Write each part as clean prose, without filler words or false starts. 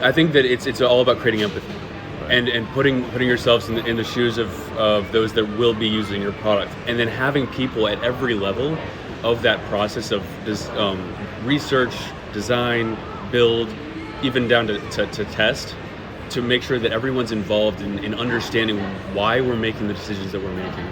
I think that it's all about creating empathy, and putting yourselves in the shoes of those that will be using your product, and then having people at every level of that process of this, research, design, build, even down to test, to make sure that everyone's involved in understanding why we're making the decisions that we're making.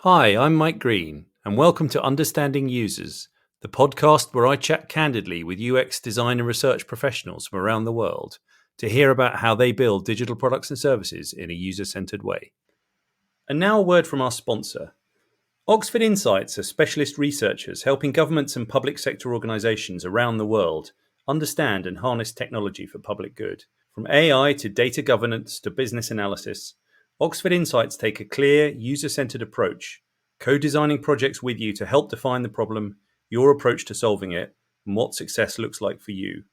Hi, I'm Mike Green, and welcome to Understanding Users, the podcast where I chat candidly with UX design and research professionals from around the world to hear about how they build digital products and services in a user-centered way. And now a word from our sponsor. Oxford Insights are specialist researchers helping governments and public sector organisations around the world understand and harness technology for public good. From AI to data governance to business analysis, Oxford Insights take a clear, user-centered approach, co-designing projects with you to help define the problem, your approach to solving it, and what success looks like for you.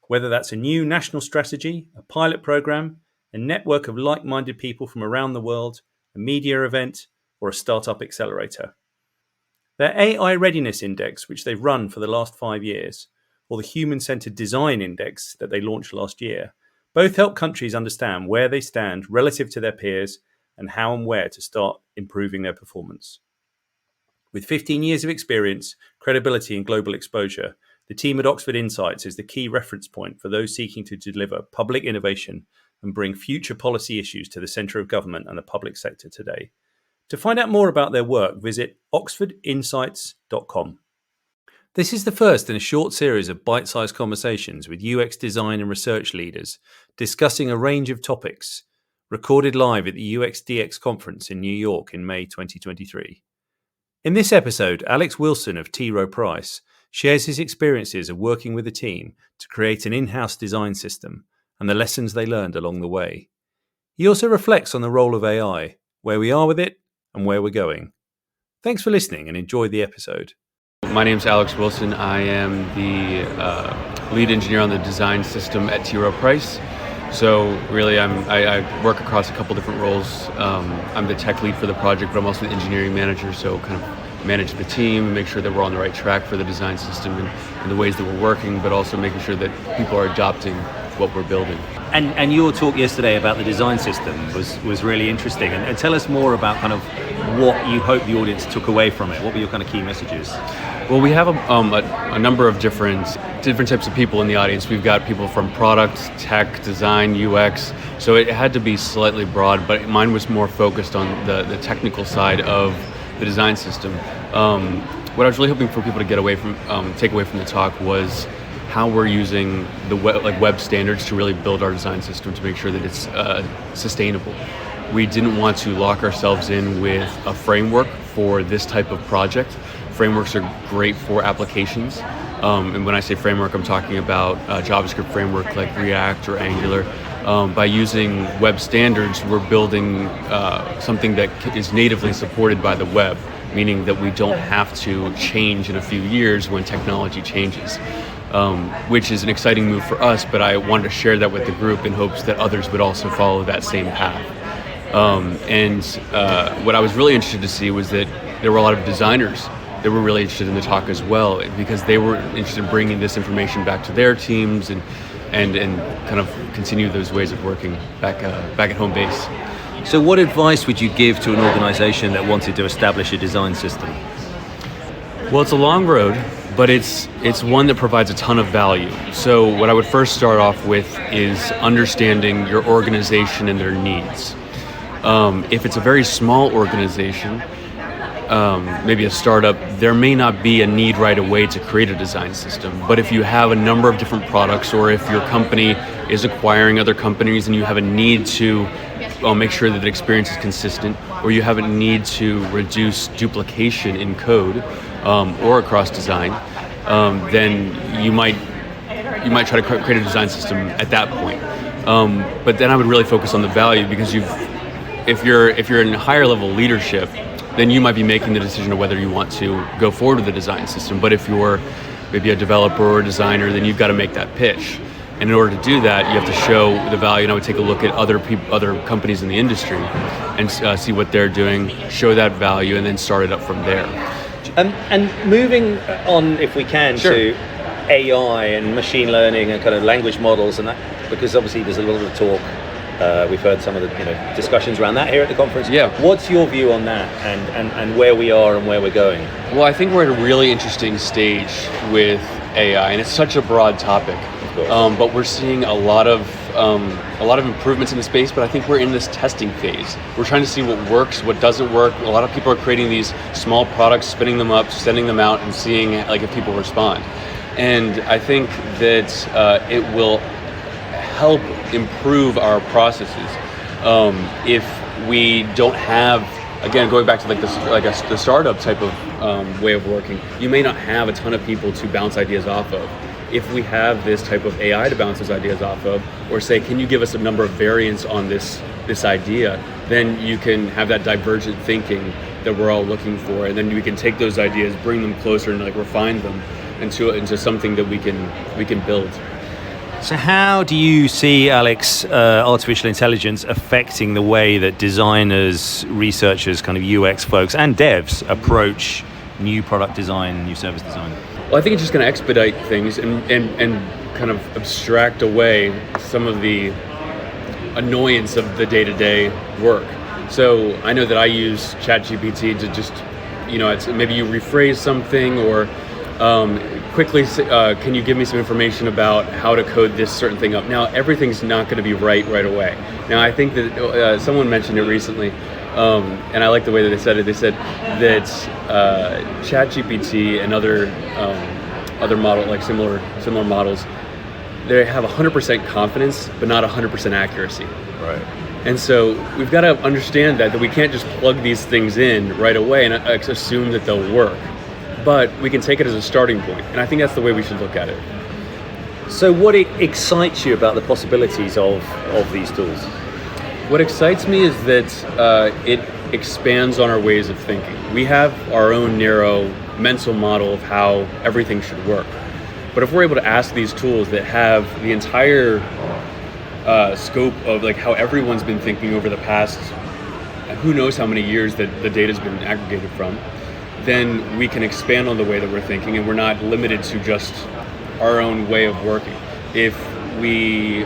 Whether that's a new national strategy, a pilot program, a network of like-minded people from around the world, a media event, or a startup accelerator. Their AI Readiness Index, which they've run for the last 5 years, or the Human-Centered Design Index that they launched last year, both help countries understand where they stand relative to their peers and how and where to start improving their performance. With 15 years of experience, credibility and global exposure, the team at Oxford Insights is the key reference point for those seeking to deliver public innovation and bring future policy issues to the centre of government and the public sector today. To find out more about their work, visit oxfordinsights.com. This is the first in a short series of bite-sized conversations with UX design and research leaders discussing a range of topics, recorded live at the UXDX conference in New York in May 2023. In this episode, Alex Wilson of T Rowe Price shares his experiences of working with a team to create an in-house design system and the lessons they learned along the way. He also reflects on the role of AI, where we are with it, and where we're going. Thanks for listening and enjoy the episode. My name's Alex Wilson. I am the lead engineer on the design system at T Rowe Price. So really I work across a couple different roles. I'm the tech lead for the project, but I'm also the engineering manager, so kind of manage the team, make sure that we're on the right track for the design system and the ways that we're working, but also making sure that people are adopting what we're building. And your talk yesterday about the design system was really interesting. And tell us more about kind of what you hope the audience took away from it. What were your kind of key messages? Well, we have a number of different types of people in the audience. We've got people from product, tech, design, UX. So it had to be slightly broad, but mine was more focused on the technical side of the design system. What I was really hoping for people to take away from the talk was how we're using the web standards to really build our design system to make sure that it's sustainable. We didn't want to lock ourselves in with a framework for this type of project. Frameworks are great for applications. And when I say framework, I'm talking about a JavaScript framework like React or Angular. By using web standards, we're building something that is natively supported by the web, meaning that we don't have to change in a few years when technology changes, which is an exciting move for us, but I wanted to share that with the group in hopes that others would also follow that same path. What I was really interested to see was that there were a lot of designers that were really interested in the talk as well, because they were interested in bringing this information back to their teams and kind of continue those ways of working back at home base. So what advice would you give to an organization that wanted to establish a design system? Well, it's a long road, but it's one that provides a ton of value. So what I would first start off with is understanding your organization and their needs. If it's a very small organization, maybe a startup, there may not be a need right away to create a design system. But if you have a number of different products, or if your company is acquiring other companies and you have a need to make sure that the experience is consistent, or you have a need to reduce duplication in code or across design, then you might try to create a design system at that point. But then I would really focus on the value, because if you're in higher level leadership, then you might be making the decision of whether you want to go forward with the design system. But if you're maybe a developer or a designer, then you've got to make that pitch. And in order to do that, you have to show the value. And I would take a look at other companies in the industry, and see what they're doing, show that value, and then start it up from there. And moving on, if we can, Sure. to AI and machine learning and kind of language models and that, because obviously there's a lot of talk. We've heard some of the discussions around that here at the conference. Yeah. What's your view on that and where we are and where we're going? Well, I think we're at a really interesting stage with AI, and it's such a broad topic. Of course. But we're seeing a lot of improvements in the space. But I think we're in this testing phase. We're trying to see what works, what doesn't work. A lot of people are creating these small products, spinning them up, sending them out, and seeing if people respond. And I think that it will help improve our processes. If we don't have, again, going back to the startup type of way of working, you may not have a ton of people to bounce ideas off of. If we have this type of AI to bounce those ideas off of, or say, can you give us a number of variants on this idea, then you can have that divergent thinking that we're all looking for, and then we can take those ideas, bring them closer, and refine them into something that we can build. So how do you see, Alex, artificial intelligence affecting the way that designers, researchers, kind of UX folks and devs approach new product design, new service design? Well, I think it's just going to expedite things and kind of abstract away some of the annoyance of the day-to-day work. So I know that I use ChatGPT to just, it's maybe you rephrase something, or quickly, can you give me some information about how to code this certain thing up? Now, everything's not going to be right away. Now, I think that someone mentioned it recently, and I like the way that they said it. They said that ChatGPT and other model, similar models, they have 100% confidence, but not 100% accuracy. Right. And so we've got to understand that we can't just plug these things in right away and assume that they'll work. But we can take it as a starting point, and I think that's the way we should look at it. So what excites you about the possibilities of these tools? What excites me is that it expands on our ways of thinking. We have our own narrow mental model of how everything should work. But if we're able to ask these tools that have the entire scope of how everyone's been thinking over the past, who knows how many years that the data's been aggregated from, then we can expand on the way that we're thinking, and we're not limited to just our own way of working. If we're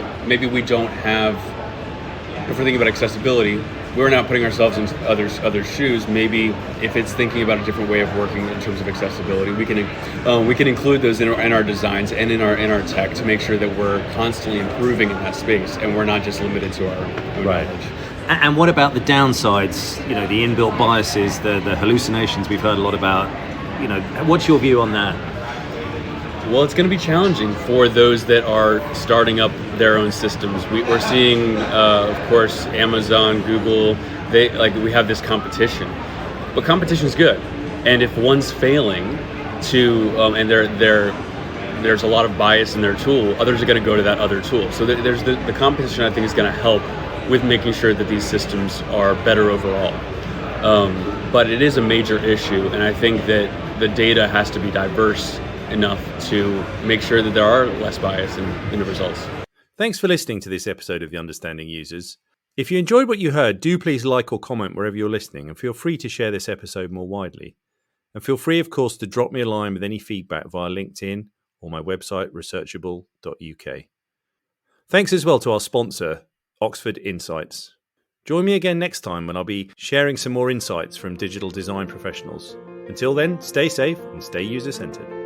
thinking about accessibility, we're not putting ourselves in others' shoes. Maybe if it's thinking about a different way of working in terms of accessibility, we can include those in our designs and in our tech to make sure that we're constantly improving in that space, and we're not just limited to our own knowledge. And what about the downsides? The inbuilt biases, the hallucinations we've heard a lot about. What's your view on that? Well, it's going to be challenging for those that are starting up their own systems. We're seeing, of course, Amazon, Google. We have this competition, but competition is good. And if one's failing and there's a lot of bias in their tool, others are going to go to that other tool. So there's the competition. I think is going to help with making sure that these systems are better overall. But it is a major issue, and I think that the data has to be diverse enough to make sure that there are less bias in the results. Thanks for listening to this episode of The Understanding Users. If you enjoyed what you heard, do please like or comment wherever you're listening, and feel free to share this episode more widely. And feel free, of course, to drop me a line with any feedback via LinkedIn or my website, researchable.uk. Thanks as well to our sponsor, Oxford Insights. Join me again next time when I'll be sharing some more insights from digital design professionals. Until then, stay safe and stay user-centered.